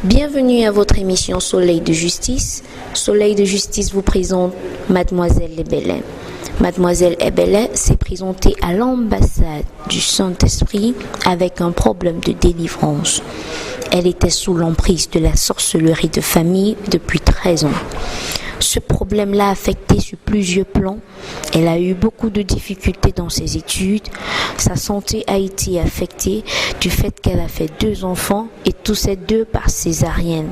Bienvenue à votre émission Soleil de Justice. Soleil de Justice vous présente Mademoiselle Ebele. Mademoiselle Ebele s'est présentée à l'ambassade du Saint-Esprit avec un problème de délivrance. Elle était sous l'emprise de la sorcellerie de famille depuis 13 ans. Ce problème l'a affectée sur plusieurs plans. Elle a eu beaucoup de difficultés dans ses études. Sa santé a été affectée du fait qu'elle a fait 2 enfants et tous ces 2 par césarienne.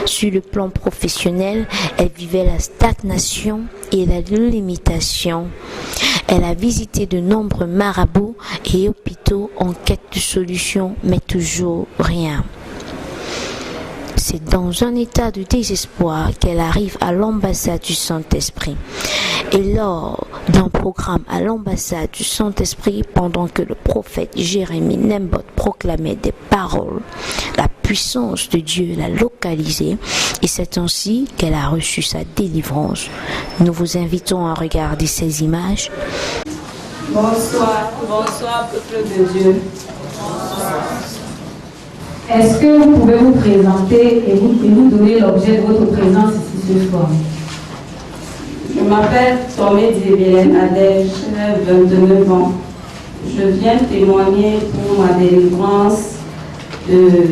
Sur le plan professionnel, elle vivait la stagnation et la limitation. Elle a visité de nombreux marabouts et hôpitaux en quête de solutions, mais toujours rien. C'est dans un état de désespoir qu'elle arrive à l'ambassade du Saint-Esprit. Et lors d'un programme à l'ambassade du Saint-Esprit, pendant que le prophète Jérémie Nembot proclamait des paroles, la puissance de Dieu l'a localisée et c'est ainsi qu'elle a reçu sa délivrance. Nous vous invitons à regarder ces images. Bonsoir, bonsoir peuple de Dieu. Est-ce que vous pouvez vous présenter et vous donner l'objet de votre présence ici ce soir? Je m'appelle Tomé Dibélène Adèle, j'ai 29 ans. Je viens témoigner pour ma délivrance de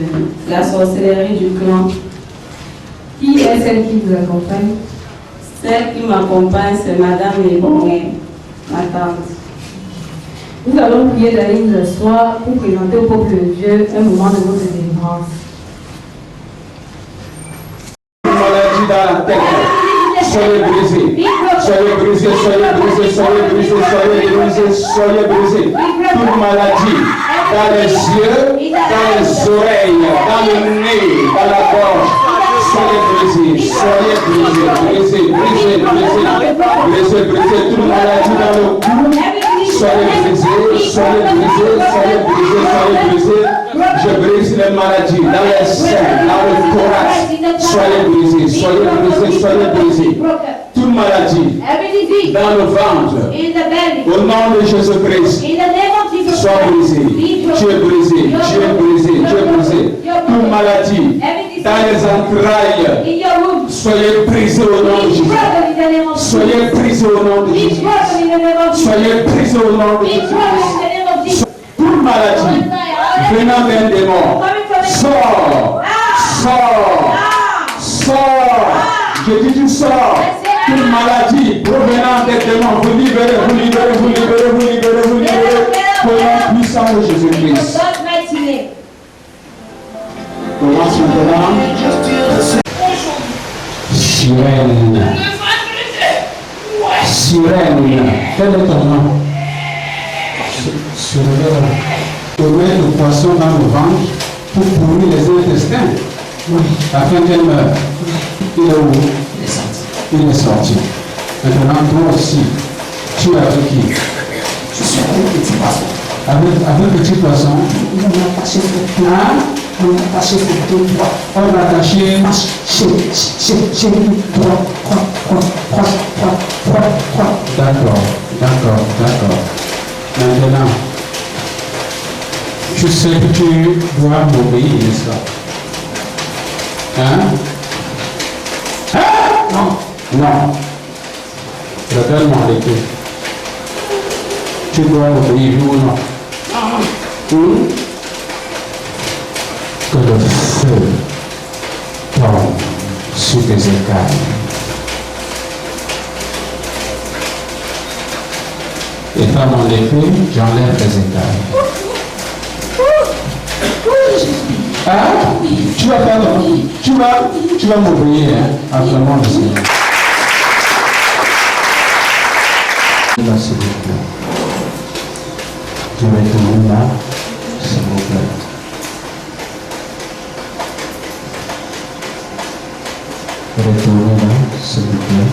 la sorcellerie du clan. Qui est celle qui vous accompagne? Celle qui m'accompagne, c'est Madame Lebonnet, ma tante. Nous allons prier Daïs ce soir pour présenter au peuple de Dieu un moment de votre délivrance. Maladie dans la tête, soyez brisés, soyez brisés, soyez brisés, soyez brisés, soyez brisés, soyez brisés. Toute maladie dans les yeux, dans les oreilles, dans le nez, dans la gorge, soyez brisés, soyez brisés, brisés, brisés, brisés, brisés, brisés. Toute maladie dans le cou. Soyez brisés, soyez brisés, soyez brisés, soyez brisés. Je brise les maladies dans les seins, dans le thorax. Soyez brisés, soyez brisés, soyez brisés. Toute maladie dans le ventre, au nom de Jésus-Christ, sois brisé. Tu es brisé, tu es brisé, tu es brisé. Toute maladie dans les entrailles, soyez brisés au nom de Jésus. Soyez brisés au nom de Jésus. Soyez brisés au nom de Jésus. Toute maladie venant d'un démon, sors, sors, sors. Je dis tu sors. Toute maladie provenant des démons, vous libérez, vous libérez, vous libérez, vous libérez, vous libérez. Pour la puissance de Jésus-Christ. Commence maintenant. Sirène. Sirène. Quel est ton nom? Sirène. Pour mettre le poisson dans le ventre pour pourrir les intestins. Oui. Afin qu'elle meure. Il est où? Il est sorti. Maintenant, toi aussi, tu es avec qui? Je suis avec le petit poisson. Avec le petit poisson? On m'a attaché pour Hein? On m'a attaché pour 2 doigts. On m'a attaché. J'ai mis 3. D'accord, d'accord, d'accord. Maintenant, tu sais que tu dois m'obéir, n'est-ce pas? Hein? Hein? Non. Non. Regarde-moi l'épée. Tu dois obéir, oui ou non? Non. Que le feu tombe sur tes écailles. Et par mon épée, j'enlève les écailles. Ah, tu vas faire tu vas m'ouvrir, hein, en nom de Seigneur. Là, s'il vous plaît. Je vais tourner là, s'il vous plaît. Retournez là, s'il vous plaît.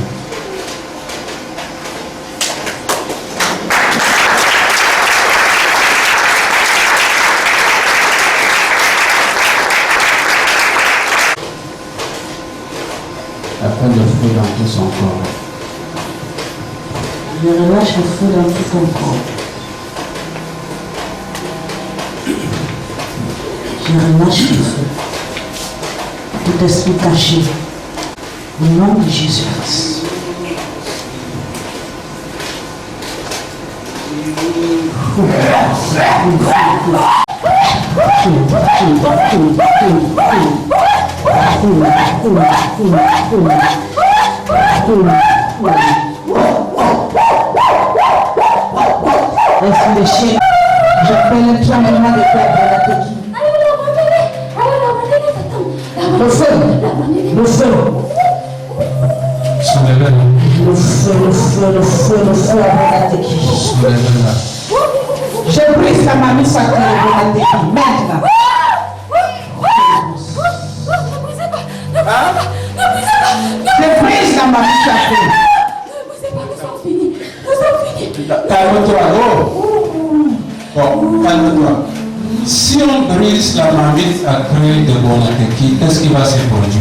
Afin de fouiller dans tout son corps. Je relâche le feu dans tout ton corps. Je relâche le feu. tout esprit caché. Au nom de Jésus-Christ. Esprit de chien, j'appelle un tremblement de terre dans la tête. Le feu, le feu. Le feu avec la tête. Je brise la mamie sacrée de la tête. Maintenant. Je brise la mamie sacrée. Calme-toi, oh. Bon, calme-toi. Si on brise la marmite sacrée de Bonateki, qu'est-ce qui va se produire?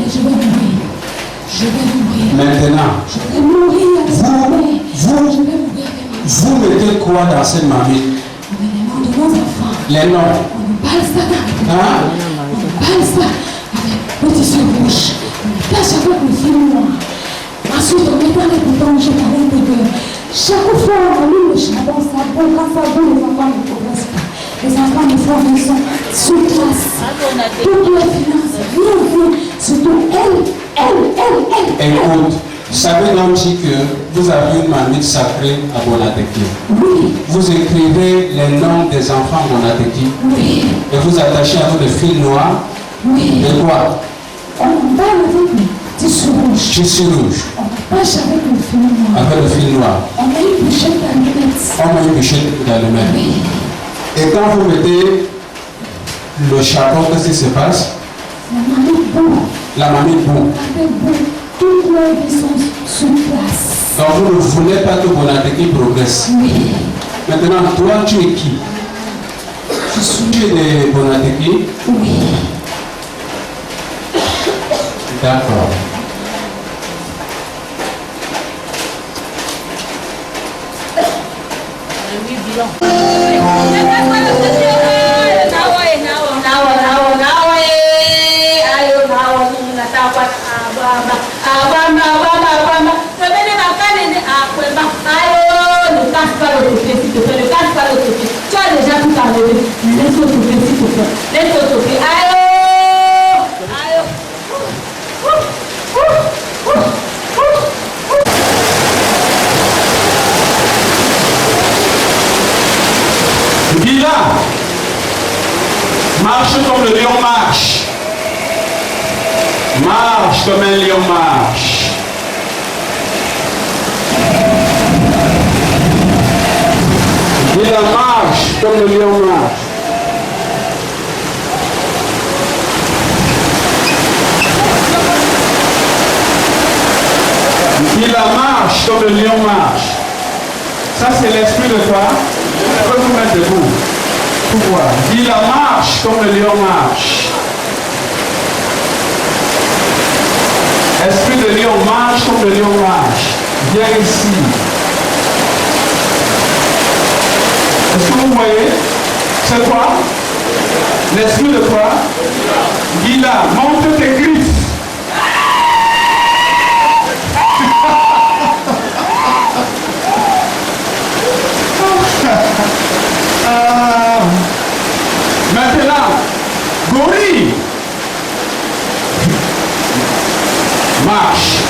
Je vais mourir. Je vais mourir. Maintenant, Je vais mourir. vous mettez quoi dans cette marmite? On me demande de nos enfants. Les noms. On me parle ça avec Hein? on parle ça avec petit sur rouge. On me cache avec le film noir. Ensuite, on met dans les boutons, je parle un peu de. Chaque fois, on allume le charbon, ça brûle. Quand ça brûle, les enfants ne progressent pas. Les enfants ne font rien, sous classe. Toutes les finances, rien, surtout elle. Écoute, savez donc que vous avez une marmite sacrée à Bonateki. Oui, Vous écrivez les noms des enfants Bonateki oui, et vous attachez à vous le fil noir. oui. Et quoi? On parle avec le tissu rouge. Tissu rouge. On marche avec le film noir. Avec le fil noir. On met une bouchette d'allumettes. On met une bûchette d'allumettes. Oui. Et quand vous mettez le charbon, qu'est-ce qui se passe? La mamie boue. La marmite boue. Avec boue. Toutes les vies sont sur place. Donc vous ne voulez pas que Bonateki progresse. Oui. Maintenant, toi, tu es qui? Je suis. Tu es de Bonateki? Oui. D'accord. Tu as déjà tout enlevé. Laisse-le s'il te plaît. Laisse-le s'il Guilla, marche comme le lion marche. Marche comme un lion marche. Guilla, marche comme le lion marche. Guilla, marche comme le lion marche. Ça, c'est l'esprit de quoi? Je peux vous mettre debout. Pour voir. Guilla, marche comme le lion marche. Esprit de lion, marche comme le lion marche. Viens ici. Est-ce que vous voyez? C'est quoi? L'esprit de quoi? Guilla, monte tes griffes. Maintenant, gorille. Marche.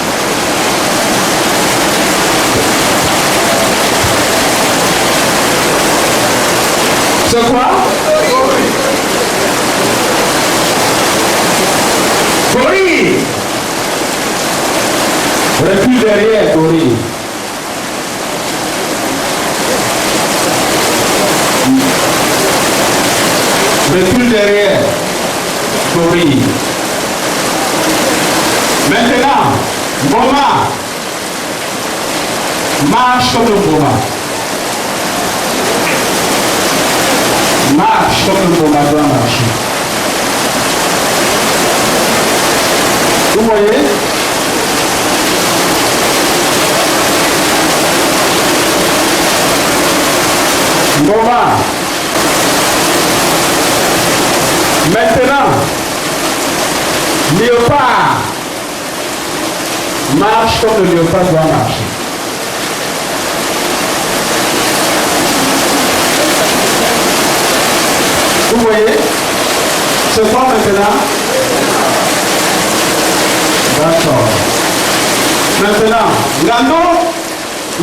C'est quoi? Gorille. Recule derrière, gorille. Recule derrière, gorille. Maintenant, Boma. Marche comme le Boma. Marche comme le Boma doit marcher. Vous voyez? Boma. Maintenant, Léopard. Marche comme le léopard doit marcher. Vous voyez? C'est quoi maintenant? D'accord. Maintenant, l'anneau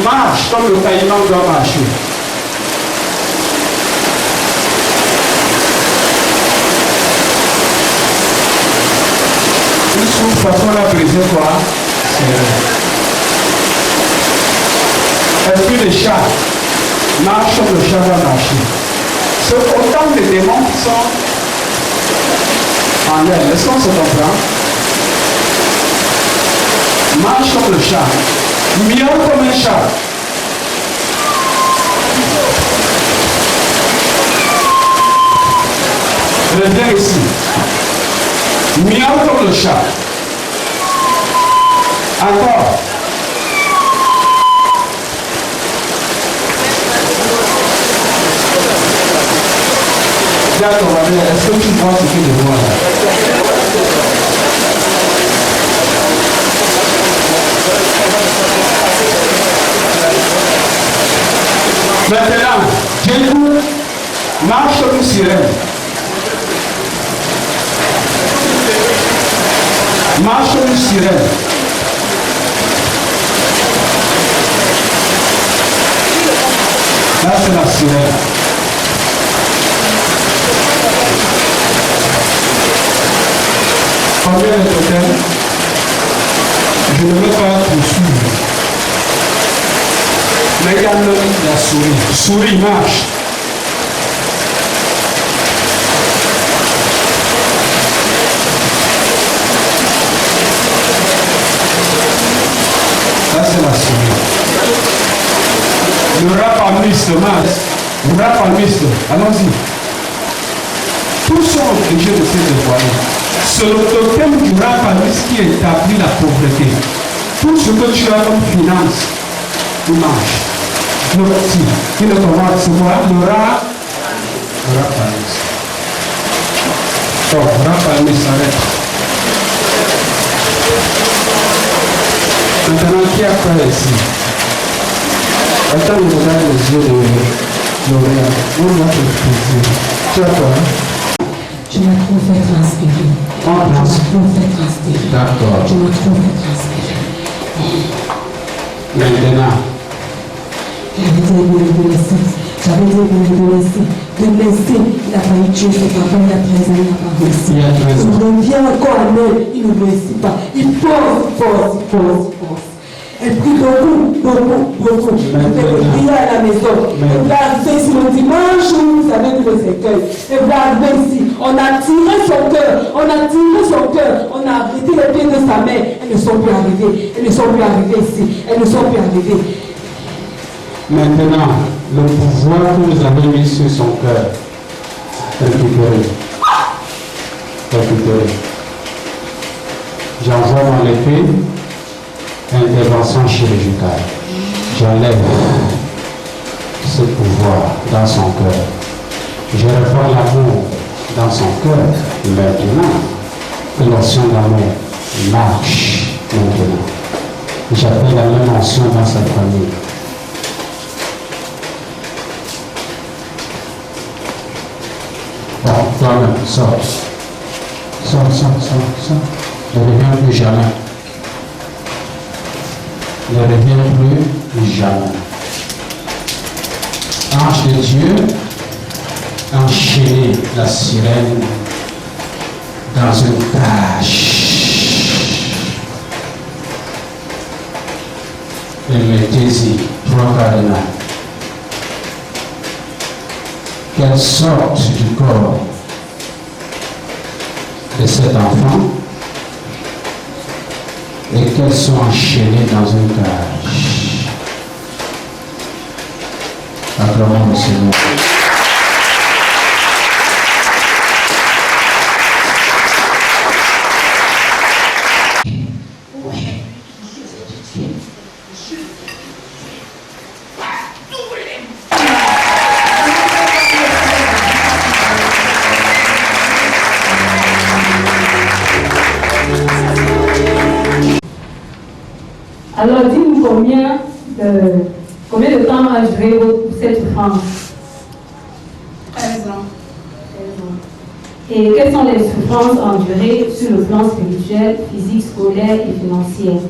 marche comme le caïman doit marcher. Une soupe façon la briser quoi? Est-ce que les chats marchent comme le chat va marcher? C'est autant de démons qui sont en elle. Est-ce qu'on se comprend? Marche comme le chat. Miaule comme un chat. Reviens ici. Miaule comme le chat. Encore. D'accord, est-ce que tu vois ce que je vois là? Maintenant, Jésus marche comme une sirène. Marche comme une sirène. Là, c'est la sirène. Combien de totem? Je ne veux pas poursuivre. Mais il y a la souris. Souris marche. Ça, c'est la souris. Le rapamiste marche. Le rapamiste. Allons-y. Tous sont obligés de se dévoiler. C'est le totem du rapamiste qui établit la pauvreté. Tout ce que tu as comme finance, tu marches. Le petit, qui ne commence se voir, le rapamiste. Oh, rapamiste s'arrête. Maintenant, qui a quoi ici? Attends, il regarde les yeux de L'Oréal. On va te plaisir. Tu as quoi? Tu m'as trop fait transpirer. Tu m'as trop fait transpirer. D'accord. Tu m'as trop fait transpirer. Maintenant. J'avais dit de laisser, il a failli tuer ses enfants il y a 13 ans, il n'a pas réussi. Il y a 13 ans. Il revient encore en elle, il ne réussit pas. Il force. Elle prie beaucoup. Elle fait prier à la maison. Elle va arriver ici le dimanche où vous avez vu le cercueil. Elle va arriver ici. On a tiré son cœur. On a arrêté les pieds de sa mère. Elles ne sont plus arrivées. ici. Maintenant, le pouvoir que vous avez mis sur son cœur, récupéré. J'envoie mon épée, intervention chirurgicale. J'enlève ce pouvoir dans son cœur. Je réforme l'amour dans son cœur. Maintenant, que l'action d'amour marche maintenant. J'appelle la même action dans sa famille. Bon, toi-même, sors. Ne reviens plus jamais. Ange de Dieu, enchaînez la sirène dans une cage. Et mettez-y 3 cadenas. Qu'elle sorte du corps de cet enfant et qu'elles soient enchaînées dans une cage. Acclamons le Seigneur. Alors dis-nous combien de temps a duré cette souffrance? 13 ans. Et quelles sont les souffrances endurées sur le plan spirituel, physique, scolaire et financier?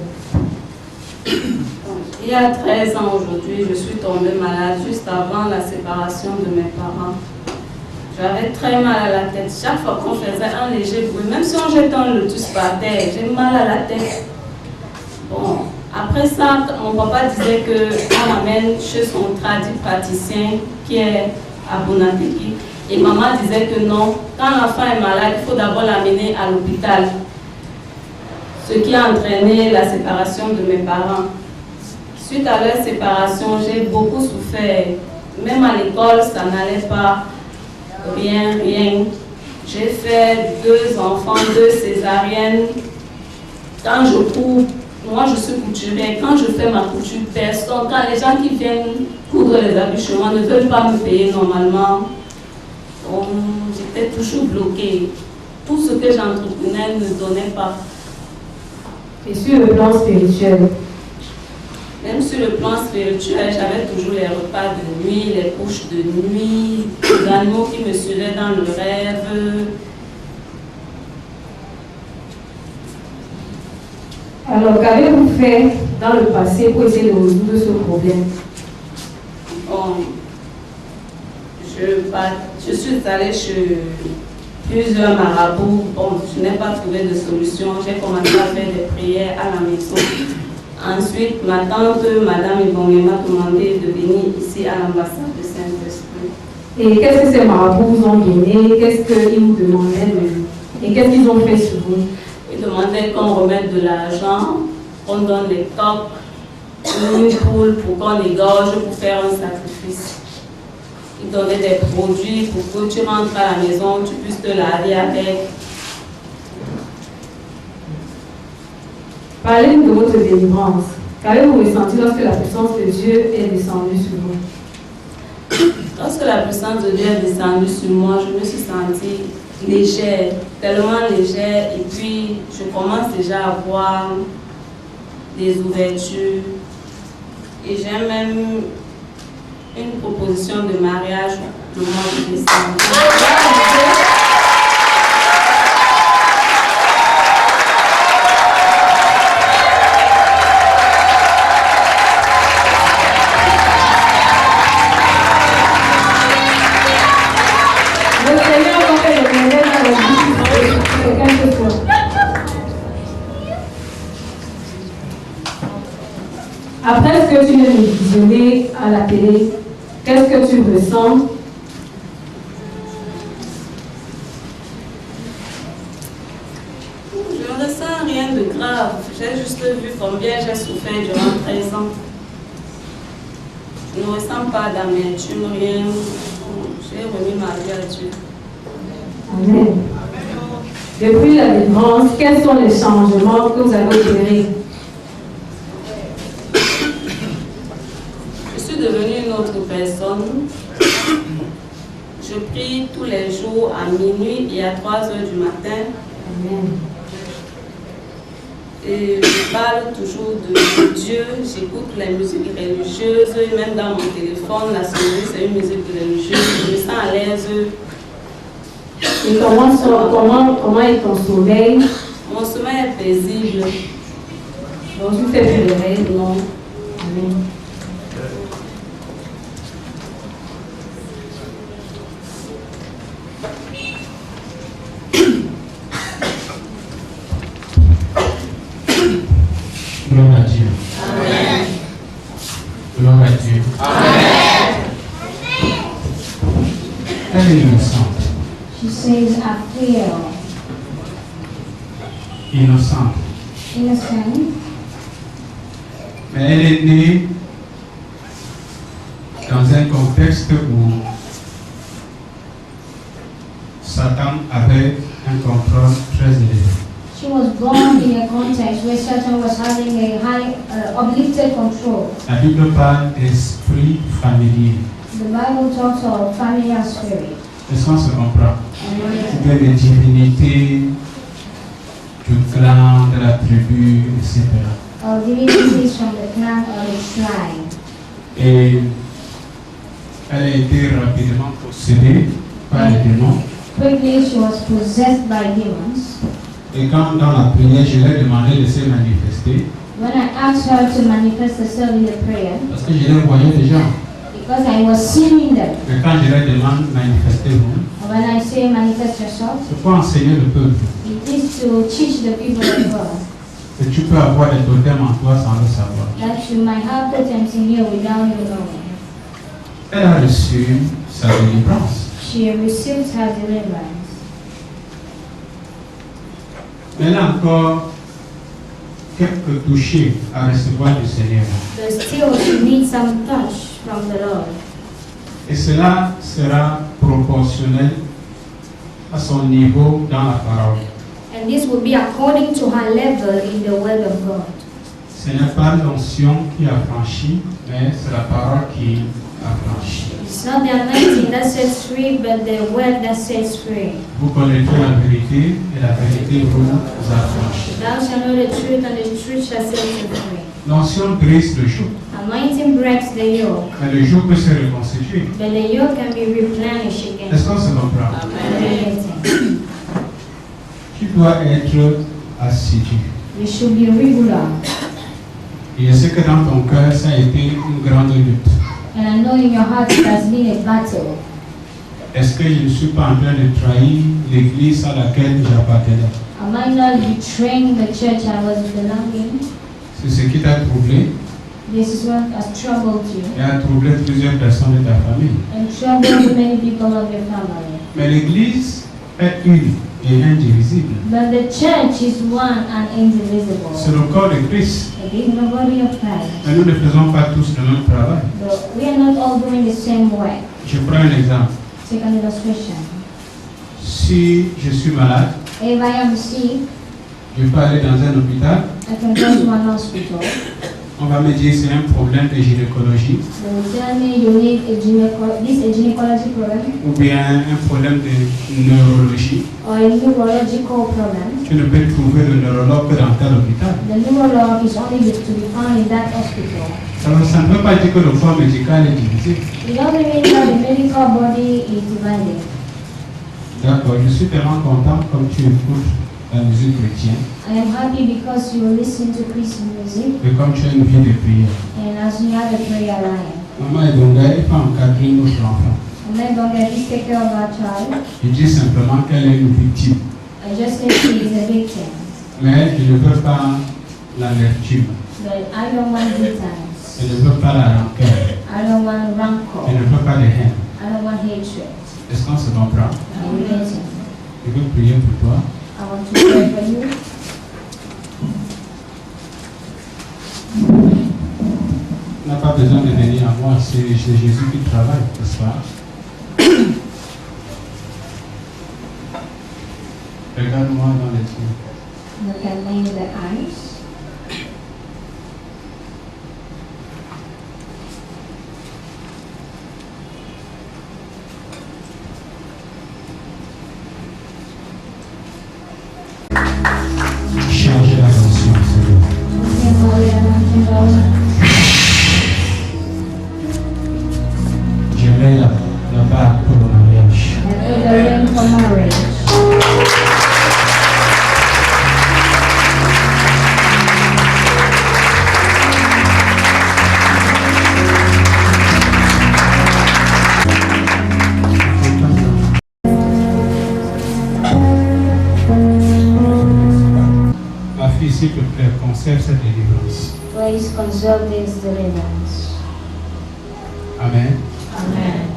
Il y a 13 ans aujourd'hui, je suis tombée malade juste avant la séparation de mes parents. J'avais très mal à la tête. Chaque fois qu'on faisait un léger bruit, même si on jetait un lotus par terre, j'ai mal à la tête. Bon, après ça, mon papa disait qu'on m'amène chez son praticien qui est à Bonateki. Et maman disait que non, quand l'enfant est malade, il faut d'abord l'amener à l'hôpital. Ce qui a entraîné la séparation de mes parents. Suite à leur séparation, j'ai beaucoup souffert. Même à l'école, ça n'allait pas. Rien. J'ai fait 2 enfants, 2 césariennes. Quand je couds, moi je suis couturière. Quand je fais ma couture, personne, quand les gens qui viennent coudre les habits chez moi ne veulent pas me payer normalement. J'étais toujours bloquée. Tout ce que j'entreprenais ne donnait pas. Et sur le plan spirituel? Même sur le plan spirituel, j'avais toujours les repas de nuit, les couches de nuit, les animaux qui me suivaient dans le rêve. Alors, qu'avez-vous fait dans le passé pour essayer de résoudre ce problème? Bon, je suis allée chez plusieurs marabouts. Bon, je n'ai pas trouvé de solution. J'ai commencé à faire des prières à la maison. Ensuite, ma tante, Madame Ibongé, m'a demandé de venir ici à l'ambassade de Saint-Esprit. Et qu'est-ce que ces marabouts vous ont donné? Qu'est-ce qu'ils vous demandaient et qu'est-ce qu'ils ont fait sur vous? Ils demandaient qu'on remette de l'argent, qu'on donne des coques, une poule pour qu'on égorge pour faire un sacrifice. Ils donnaient des produits pour que tu rentres à la maison, tu puisses te laver avec. Parlez-nous de votre délivrance. Qu'avez-vous ressenti lorsque la puissance de Dieu est descendue sur vous? Lorsque la puissance de Dieu est descendue sur moi, je me suis sentie légère, tellement légère, et puis je commence déjà à voir des ouvertures. Et j'ai même une proposition de mariage le mois de décembre. Après ce que tu viens de visionner à la télé, qu'est-ce que tu ressens? Je ne ressens rien de grave. J'ai juste vu combien j'ai souffert durant 13 ans. Je ne ressens pas d'amertume, rien. J'ai remis ma vie à Dieu. Amen. Depuis la délivrance, quels sont les changements que vous avez opérés? Je suis devenue une autre personne. Je prie tous les jours à minuit et à 3 heures du matin. Amen. Et je parle toujours de Dieu. J'écoute les musiques religieuses, même dans mon téléphone, la sonnerie c'est une musique religieuse. Je me sens à l'aise. Et comment est ton sommeil? Mon sommeil est paisible. Donc tu fais plus de rêves? Non. Amen. Gloire à Dieu. Amen. Gloire à Dieu. Amen. Elle est innocente. She says, I feel Innocente. innocent, Mais elle est née dans un contexte où Satan avait un contrôle très élevé. she was born in a context where Satan was having a high, oblique control. La Bible parle d'esprit familier. The Bible talks of familiar spirit. Est-ce qu'on se comprend? And Ou bien des divinités du clan, de la tribu, etc. or divinities from the clan or the shrine. Et elle a été rapidement possédée par les démons. Quickly she was possessed by demons. Et quand dans la prière, je lui ai demandé de se manifester, When I asked her to manifest herself in the prayer, parce que je les voyais déjà. because I was seeing them. Mais quand je leur demande manifestez-vous, And when I say manifest yourself, c'est pour enseigner le peuple. it is to teach the people of God Que tu peux avoir des totems en toi sans le savoir. that you might have totems in you without you knowing. Elle a reçu sa délivrance. She received her deliverance. Elle a encore quelques touchés à recevoir du Seigneur. But still she needs some touch from the Lord. Et cela sera proportionnel à son niveau dans la parole. And this will be according to her level in the word of God. Ce n'est pas l'onction qui affranchit, mais c'est la parole qui affranchit. It's not the anointing that sets free, but the word that sets free. Vous connaîtrez la vérité et la vérité vous affranchit. Thou shalt know the truth, and the truth shall set you free. L'onction brise le joug, Anointing breaks the yoke, mais le joug peut se reconstituer. but the yoke can be replenished again. Est-ce qu'on se comprend? Anointing. Tu dois être assidu. You should be regular. Et je sais que dans ton cœur, ça a été une grande lutte. And I know in your heart it has been a battle. Est-ce que je ne suis pas en train de trahir l'église à laquelle j'appartenais? Am I not betraying the church I was belonging? C'est ce qui t'a troublé This is what has troubled you et a troublé plusieurs personnes de ta famille. and troubled many people of your family. Mais l'église est une et indivisible. But the church is one and indivisible. C'est le corps de Christ. It is the body of Christ. Mais nous ne faisons pas tous le même travail. But we are not all doing the same way. Je prends un exemple. Take an illustration. Si je suis malade, If I am sick, je peux aller dans un hôpital. I can go to an hospital. On va me dire c'est un problème de gynécologie They will tell me you need a gynecology problem ou bien un problème de neurologie. or a neurological problem. Tu ne peux trouver le neurologue que dans tel hôpital. The neurolog is only to be found in that hospital. Alors, ça ne veut pas dire que le corps médical est divisé. It doesn't mean that the medical body is divided. D'accord, je suis tellement content comme tu écoutes la musique chrétienne I am happy because you listen to Christian music et comme tu as une vie de prière. and as you have a prayer line. Maman Edonga, il faut encadrer notre enfant. I'm not going to take care of our child. Je dis simplement qu'elle est une victime. I just say she is a victim. Mais je ne veux pas l'amertume. But I don't want bitterness. Je ne veux pas la rancœur. I don't want Je rancor. ne veux pas de haine. I don't want hatred. Est-ce qu'on se comprend? I'm waiting. Je veux prier pour toi. I want to pray for you. Tu n'as pas besoin de venir à moi, c'est Jésus qui travaille, n'est-ce pas? Regarde-moi dans les yeux. Look at me in the eyes. Change l'attention, Seigneur. Okay, Lord, I want to know Je mets la barre pour le mariage. I put the ring for marriage. Ma fille, s'il te plaît, conserve cette délivrance. Please conserve this deliverance. Amen. Amen.